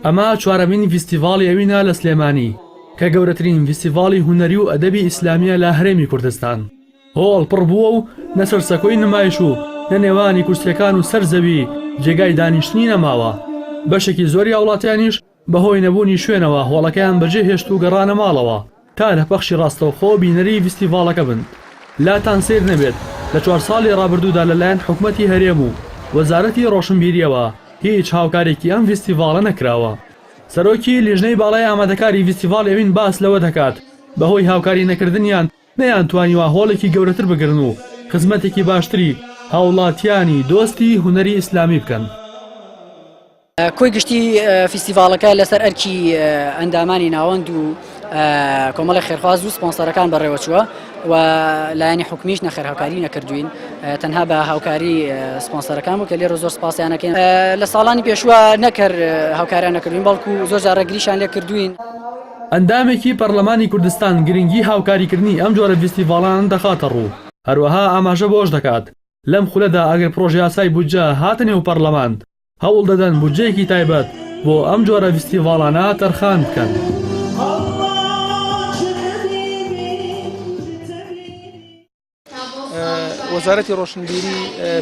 ئەمە چوارەمین فیستیڤاڵی ئەوینە لە سلێمانی کە گەورەترین فیستیڤاڵی هونەری و ئەدەبی ئیسلامیە لە هەرێمی کوردستان. هۆڵ پڕ بووە و نەسەر سەکۆی نمایش و لە نێوانی کورسیەکان و سەرزەوی جێگای دانیشتنی نەماوە. بەشێکی زۆری وڵاتیانیش بەهۆی نەبوونی شوێنەوە هۆڵەکەیان بەجێ هێشت و گەڕانە ماڵەوە تا لە پەخشی ڕاستەوخۆ بینەری فیستیڤاڵەکە بن. لاتان سیر نەبێت لە 4 ساڵی ڕابردوودا لەلایەن حکومەتی هەرێم و وەزارەتی ڕۆشنبیریەوە هیچ هاوکارێکی ئەم فیستیڤاڵە نەکراوە. سەرۆکی لیژنەی باڵای ئامادەکاری فیستیڤاڵ ئەوین باس لەوە دەکات بەهۆی هاوکاری نەکردنیان نەیانتوانیوە هۆڵێکی گەورەتر بگرن و خزمەتێکی باشتری هاوڵاتیانی دۆستی هونەری ئیسلامی بکەن. کۆی گشتی فیستیڤاڵەکە لەسەر ئەرکی ئەندامانی ناوەند و کۆمەڵی خێرخواز و سپۆنسەرەکان بەڕێوە چووە و لایەنی حکومیش نەخێر هاوکاری نەکردوین، تەنها بە هاوکاری سپۆنسەرەکان بوو کە لێرە زۆر سپاسیان نەکەین. لە ساڵانی پێشوە نەکرد هاوکاریان نەکردوین بەڵکو زۆر جارە گریشان لێ کردوین. ئەندامێکی پەرلەمانی کوردستان گرنگی هاوکاریکردنی ئەم جۆرە فیستیڤاڵان دەخاتە ڕوو، هەروەها ئاماژە بۆش دەکات لەم خولەدا ئەگەر پرۆژە یاسای بودجە هاتنێ و پەرلەمان هەوڵ دەدەن بودجەیەکی تایبەت بۆ ئەم جۆرە فیستیڤاڵانە تەرخان بکەن. وەزارەتی ڕۆشنبیری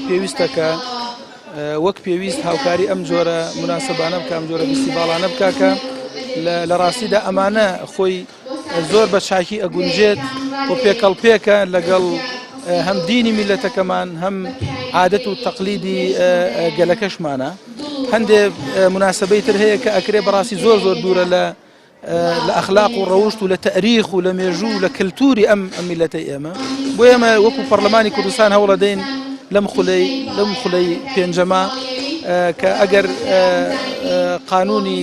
پێویستە کە وەک پێویست هاوکاری ئەم جۆرە مناسبانە بکە، ئەم جۆرە فیستیڤاڵانە بکە کە لە ڕاستیدا ئەمانە خۆی زۆر بە چاکی ئەگونجێت و پێکەڵپێکە لەگەڵ هەم دینی میلەتەکەمان هەم عادەت و تەقلیدی گەلەکەشمانە. هەندێک مناسبەی تر هەیە کە ئەکرێ بەڕاستی زۆر دوورە لە ئەخلاق و ڕەوشت و لە تەریخ و لە مێژوو و لە کللتوری ئەم میلەتەی ئێمە. بۆ ئێمە وەکو پەرلەمانی کوردستان هەوڵ دەدەین لەم خولەی پێنجەمە کە ئەگەر قانونی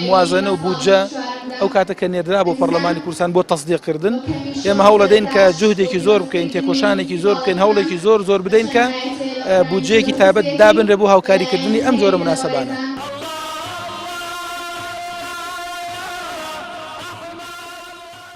موازنە و بودجە ئەو کاتە کە نێردرا بۆ پەرلەمانی کوردستان بۆ تەصدیقکردن، ئێمە هەوڵ دەدەین کە جوهدێکی زۆر بکەین، تێکۆشانێکی زۆر بکەین، هەوڵێکی زۆر بدەین کە بودجەیەکی تایبەت دابنرێ بۆ هاوکاریکردنی ئەم جۆرە مناسبانە.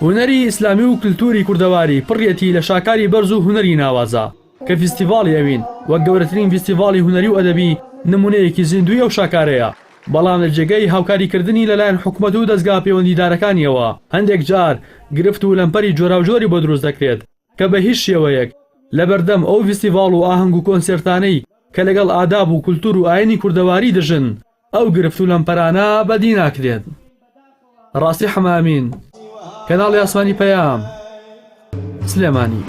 هونەری ئیسلامی و کللتوری کوردەواری پڕیەتی لە شاکاری بەرز و هونەری ناوازە کە فیستیڤاڵی ئەوین وەک گەورەترین فیستیڤاڵی هونەری و ئەدەبی نمونەیەکی زیندوی ئەو شاکارەیە، بەڵام لە جێگەی هاوکاریکردنی لەلایەن حکومەت و دەستگا پەیوەندیدارەکانیەوە هەندێک جار گرفت و لەمپەری جۆراوجۆری بۆ دروست دەکرێت کە بە هیچ شێوەیەک لە بەردەم ئەو فیستیڤاڵ و ئاهەنگ و کۆنسێرتانەی کە لەگەڵ ئاداب و کولتور و ئاینی کوردەواری دژن ئەو گرفت و لەمپەرانە بەدی ناکرێت. ڕاستی حەمامین، کەناڵی ئاسمانی پەیام، سلێمانی.